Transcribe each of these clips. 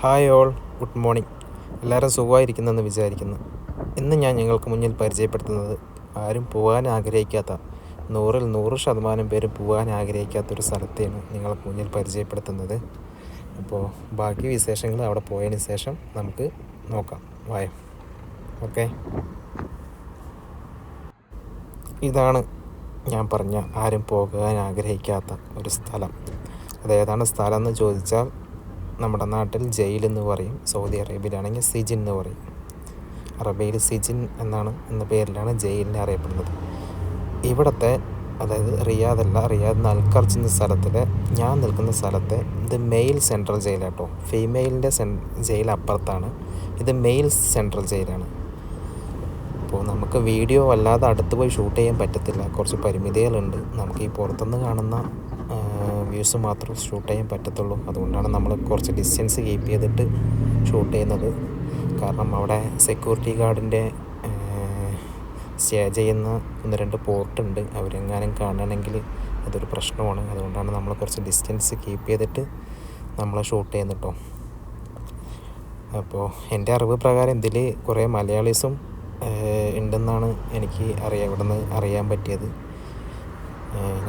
Hi all, good morning. എല്ലാവരും സുഖമായിരിക്കുന്നെന്ന് വിചാരിക്കുന്നു. ഇന്ന് ഞാൻ നിങ്ങൾക്ക് മുന്നിൽ പരിചയപ്പെടുത്തുന്നത് ആരും പോകാൻ ആഗ്രഹിക്കാത്ത 100% പേര് പോകാൻ ആഗ്രഹിക്കാത്തൊരു സ്ഥലത്തെയാണ് നിങ്ങൾക്ക് മുന്നിൽ പരിചയപ്പെടുത്തുന്നത്. അപ്പോൾ ബാക്കി വിശേഷങ്ങൾ അവിടെ പോയതിന് ശേഷം നമുക്ക് നോക്കാം. വായോ. ഓക്കെ, ഇതാണ് ഞാൻ പറഞ്ഞ ആരും പോകാൻ ആഗ്രഹിക്കാത്ത ഒരു സ്ഥലം. അതേതാണ് സ്ഥലം എന്ന് ചോദിച്ചാൽ നമ്മുടെ നാട്ടിൽ ജയിലെന്ന് പറയും, സൗദി അറേബ്യയിലാണെങ്കിൽ സിജിൻ എന്ന് പറയും. അറബിയിൽ സിജിൻ എന്ന പേരിലാണ് ജയിലിനെ അറിയപ്പെടുന്നത്. ഇവിടുത്തെ, അതായത് റിയാദ് അൽഖർജ് എന്ന സ്ഥലത്തിലെ ഞാൻ നിൽക്കുന്ന സ്ഥലത്തെ ഇത് മെയിൽ സെൻട്രൽ ജയിലാട്ടോ. ഫീമെയിലിൻ്റെ ജയിൽ അപ്പുറത്താണ്, ഇത് മെയിൽ സെൻട്രൽ ജയിലാണ്. അപ്പോൾ നമുക്ക് വീഡിയോ വല്ലാതെ അടുത്ത് പോയി ഷൂട്ട് ചെയ്യാൻ പറ്റത്തില്ല, കുറച്ച് പരിമിതികളുണ്ട്. നമുക്ക് ഈ പുറത്തുനിന്ന് കാണുന്ന വ്യൂസ് മാത്രം ഷൂട്ട് ചെയ്യാൻ പറ്റത്തുള്ളൂ. അതുകൊണ്ടാണ് നമ്മൾ കുറച്ച് ഡിസ്റ്റൻസ് കീപ്പ് ചെയ്തിട്ട് ഷൂട്ട് ചെയ്യുന്നത്. കാരണം അവിടെ സെക്യൂരിറ്റി ഗാർഡിൻ്റെ സ്റ്റേ ചെയ്യുന്ന 1-2 പോർട്ടുണ്ട്. അവരെങ്ങാനും കാണണമെങ്കിൽ അതൊരു പ്രശ്നമാണ്. അതുകൊണ്ടാണ് നമ്മൾ കുറച്ച് ഡിസ്റ്റൻസ് കീപ്പ് ചെയ്തിട്ട് നമ്മൾ ഷൂട്ട് ചെയ്യുന്നത് കേട്ടോ. അപ്പോൾ എൻ്റെ അറിവ് പ്രകാരം ഇതിൽ കുറേ മലയാളീസും ഉണ്ടെന്നാണ് എനിക്ക് ഇവിടുന്ന് അറിയാൻ പറ്റിയത്.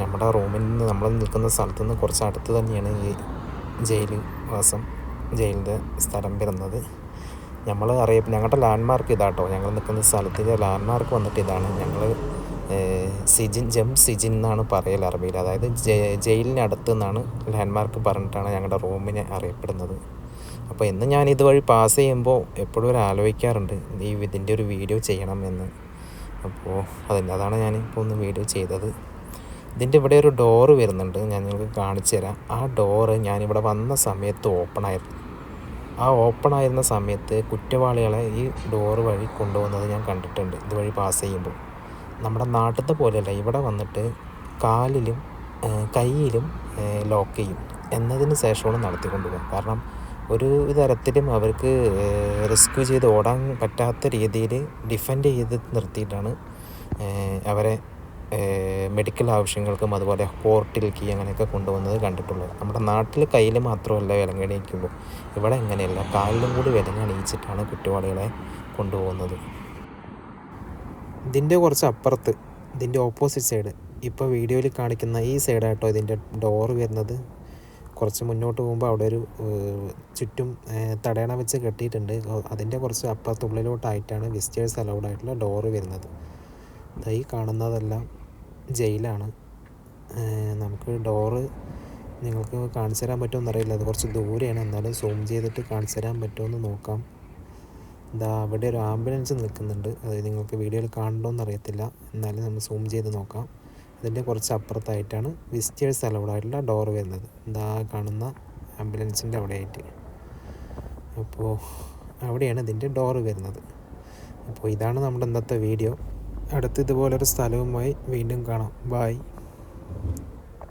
നമ്മുടെ റൂമിൽ നിന്ന് നമ്മൾ നിൽക്കുന്ന സ്ഥലത്തു നിന്ന് കുറച്ച് അടുത്ത് തന്നെയാണ് ഈ ജയിലിൻ്റെ സ്ഥലം വരുന്നത്. ഞങ്ങളുടെ ലാൻഡ്മാർക്ക് ഇതാട്ടോ. ഞങ്ങൾ നിൽക്കുന്ന സ്ഥലത്തിൻ്റെ ലാൻഡ്മാർക്ക് വന്നിട്ട് ഇതാണ്. ഞങ്ങൾ സിജിൻ എന്നാണ് പറയൽ അറബിയിൽ. അതായത് ജയിലിനടുത്ത് നിന്നാണ് ലാൻഡ്മാർക്ക് പറഞ്ഞിട്ടാണ് ഞങ്ങളുടെ റൂമിനെ അറിയപ്പെടുന്നത്. അപ്പോൾ ഇന്ന് ഞാൻ ഇതുവഴി പാസ് ചെയ്യുമ്പോൾ എപ്പോഴും ആലോചിക്കാറുണ്ട് ഇതിൻ്റെ ഒരു വീഡിയോ ചെയ്യണം എന്ന്. അപ്പോൾ അതാണ് ഞാനിപ്പോൾ ഒന്ന് വീഡിയോ ചെയ്തത്. ഇതിൻ്റെ ഇവിടെ ഒരു ഡോറ് വരുന്നുണ്ട്, ഞാൻ നിങ്ങൾക്ക് കാണിച്ചു തരാം. ആ ഡോറ് ഞാനിവിടെ വന്ന സമയത്ത് ഓപ്പൺ ആയിരുന്ന സമയത്ത് കുറ്റവാളികളെ ഈ ഡോറ് വഴി കൊണ്ടുപോകുന്നത് ഞാൻ കണ്ടിട്ടുണ്ട് ഇതുവഴി പാസ് ചെയ്യുമ്പോൾ. നമ്മുടെ നാട്ടിലത്തെ പോലെയല്ല, ഇവിടെ വന്നിട്ട് കാലിലും കയ്യിലും ലോക്ക് ചെയ്യും, എന്നതിന് ശേഷമാണ് നടത്തിക്കൊണ്ടുപോകും. കാരണം ഒരു തരത്തിലും അവർക്ക് റെസ്ക്യൂ ചെയ്ത് ഓടാൻ പറ്റാത്ത രീതിയിൽ ഡിഫെൻഡ് ചെയ്ത് നിർത്തിയിട്ടാണ് അവരെ മെഡിക്കൽ ആവശ്യങ്ങൾക്കും അതുപോലെ പോർട്ടിലേക്ക് അങ്ങനെയൊക്കെ കൊണ്ടുപോകുന്നത് കണ്ടിട്ടുള്ളത്. നമ്മുടെ നാട്ടിൽ കയ്യിൽ മാത്രമല്ല വിലങ്ങണിയിക്കുള്ളൂ, ഇവിടെ എങ്ങനെയല്ല, കാലിലും കൂടി വിലങ്ങണിയിച്ചിട്ടാണ് കുറ്റവാളികളെ കൊണ്ടുപോകുന്നത്. ഇതിൻ്റെ കുറച്ച് അപ്പുറത്ത്, ഇതിൻ്റെ ഓപ്പോസിറ്റ് സൈഡ്, ഇപ്പോൾ വീഡിയോയിൽ കാണിക്കുന്ന ഈ സൈഡായിട്ടോ ഇതിൻ്റെ ഡോറ് വരുന്നത്. കുറച്ച് മുന്നോട്ട് പോകുമ്പോൾ അവിടെ ഒരു ചുറ്റും തടയണ വെച്ച് കെട്ടിയിട്ടുണ്ട്. അതിൻ്റെ കുറച്ച് അപ്പുറത്തുള്ളിലോട്ടായിട്ടാണ് വിസിറ്റേഴ്സ് അലൗഡ് ആയിട്ടുള്ള ഡോറ് വരുന്നത്. ഈ കാണുന്നതെല്ലാം ജയിലാണ്. നമുക്ക് ഡോറ് നിങ്ങൾക്ക് കാണിച്ചു തരാൻ പറ്റുമെന്ന് അറിയില്ല, അത് കുറച്ച് ദൂരെയാണ്. എന്നാലും സൂം ചെയ്തിട്ട് കാണിച്ചു തരാൻ പറ്റുമെന്ന് നോക്കാം. അവിടെ ഒരു ആംബുലൻസ് നിൽക്കുന്നുണ്ട്, അത് നിങ്ങൾക്ക് വീഡിയോയിൽ കാണണമെന്ന് അറിയത്തില്ല, എന്നാലും നമ്മൾ സൂം ചെയ്ത് നോക്കാം. അതിൻ്റെ കുറച്ച് അപ്പുറത്തായിട്ടാണ് വിസിറ്റേഴ്സ് അലൗഡ് ആയിട്ടുള്ള ഡോറ് വരുന്നത്. കാണുന്ന ആംബുലൻസിൻ്റെ അവിടെയായിട്ട്. അപ്പോൾ അവിടെയാണ് ഇതിൻ്റെ ഡോറ് വരുന്നത്. അപ്പോൾ ഇതാണ് നമ്മുടെ ഇന്നത്തെ വീഡിയോ. അടുത്ത് ഇതുപോലൊരു സ്ഥലവുമായി വീണ്ടും കാണാം. ബായ്.